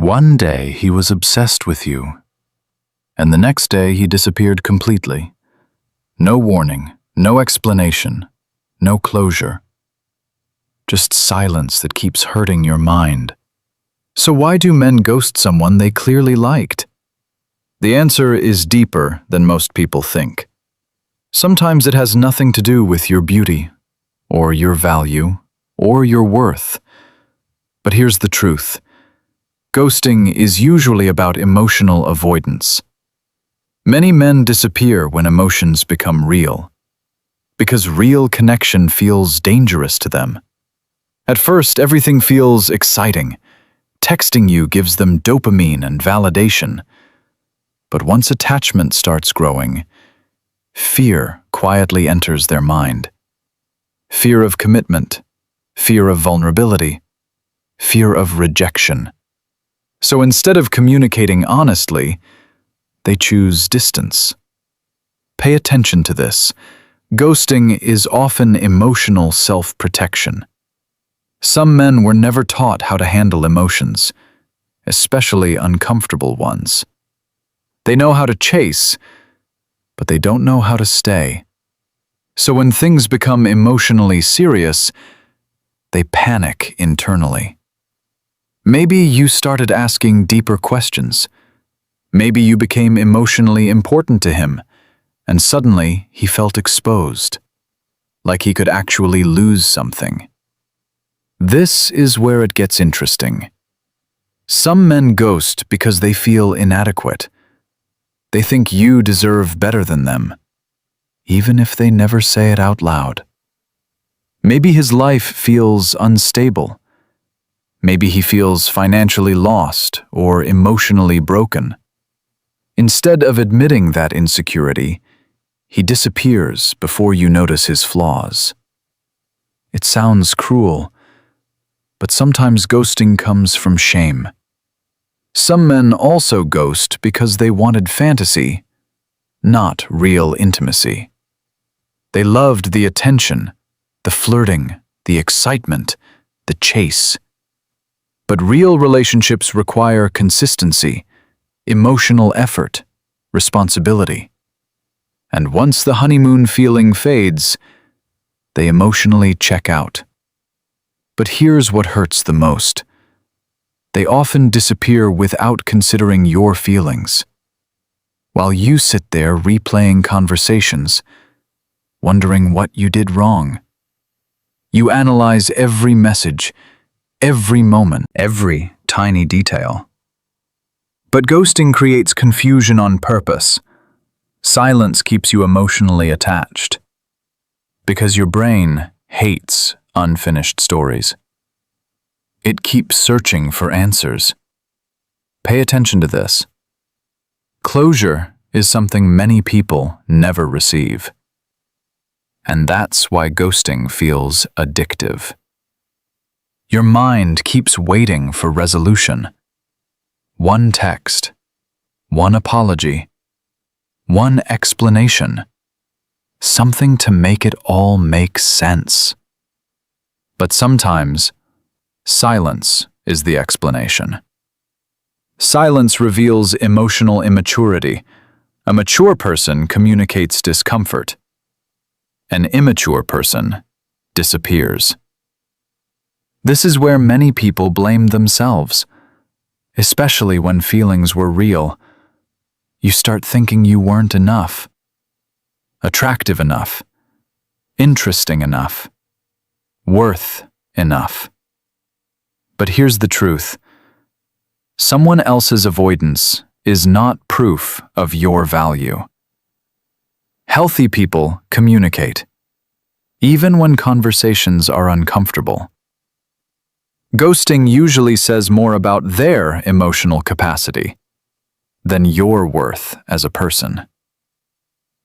One day he was obsessed with you, and the next day he disappeared completely. No warning, no explanation, no closure. Just silence that keeps hurting your mind. So why do men ghost someone they clearly liked? The answer is deeper than most people think. Sometimes it has nothing to do with your beauty, or your value, or your worth. But here's the truth. Ghosting is usually about emotional avoidance. Many men disappear when emotions become real, because real connection feels dangerous to them. At first, everything feels exciting. Texting you gives them dopamine and validation. But once attachment starts growing, fear quietly enters their mind. Fear of commitment, fear of vulnerability, fear of rejection. So instead of communicating honestly, they choose distance. Pay attention to this. Ghosting is often emotional self-protection. Some men were never taught how to handle emotions, especially uncomfortable ones. They know how to chase, but they don't know how to stay. So when things become emotionally serious, they panic internally. Maybe you started asking deeper questions. Maybe you became emotionally important to him, and suddenly he felt exposed, like he could actually lose something. This is where it gets interesting. Some men ghost because they feel inadequate. They think you deserve better than them, even if they never say it out loud. Maybe his life feels unstable. Maybe he feels financially lost or emotionally broken. Instead of admitting that insecurity, he disappears before you notice his flaws. It sounds cruel, but sometimes ghosting comes from shame. Some men also ghost because they wanted fantasy, not real intimacy. They loved the attention, the flirting, the excitement, the chase. But real relationships require consistency, emotional effort, responsibility. And once the honeymoon feeling fades, they emotionally check out. But here's what hurts the most. They often disappear without considering your feelings. While you sit there replaying conversations, wondering what you did wrong. You analyze every message, every moment, every tiny detail. But ghosting creates confusion on purpose. Silence keeps you emotionally attached. Because your brain hates unfinished stories. It keeps searching for answers. Pay attention to this. Closure is something many people never receive. And that's why ghosting feels addictive. Your mind keeps waiting for resolution. One text, one apology, one explanation, something to make it all make sense. But sometimes, silence is the explanation. Silence reveals emotional immaturity. A mature person communicates discomfort. An immature person disappears. This is where many people blame themselves, especially when feelings were real. You start thinking you weren't enough, attractive enough, interesting enough, worth enough. But here's the truth. Someone else's avoidance is not proof of your value. Healthy people communicate, even when conversations are uncomfortable. Ghosting usually says more about their emotional capacity than your worth as a person.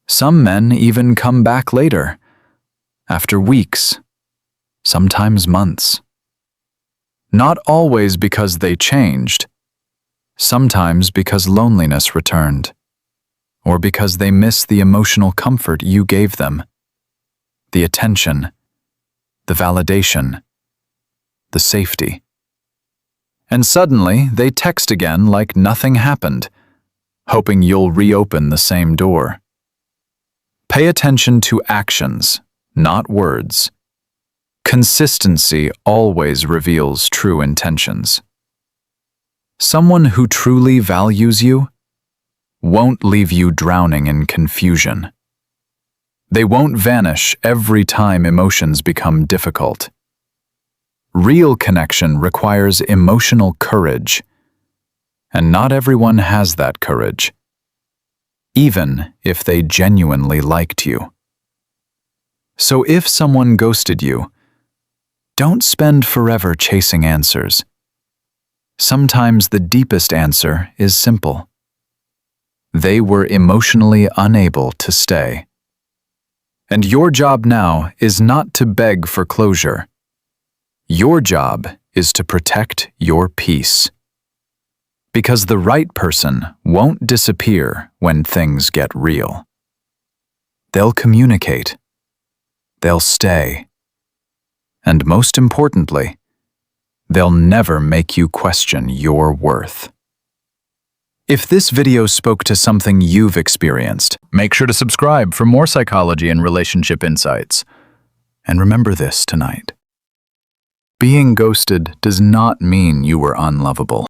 Some men even come back later, after weeks, sometimes months. Not always because they changed, sometimes because loneliness returned, or because they miss the emotional comfort you gave them, the attention, the validation, the safety. And suddenly, they text again like nothing happened, hoping you'll reopen the same door. Pay attention to actions, not words. Consistency always reveals true intentions. Someone who truly values you won't leave you drowning in confusion. They won't vanish every time emotions become difficult. Real connection requires emotional courage, and not everyone has that courage, even if they genuinely liked you. So if someone ghosted you, don't spend forever chasing answers. Sometimes the deepest answer is simple. They were emotionally unable to stay. And your job now is not to beg for closure. Your job is to protect your peace. Because the right person won't disappear when things get real. They'll communicate. They'll stay. And most importantly, they'll never make you question your worth. If this video spoke to something you've experienced, make sure to subscribe for more psychology and relationship insights. And remember this tonight. Being ghosted does not mean you were unlovable.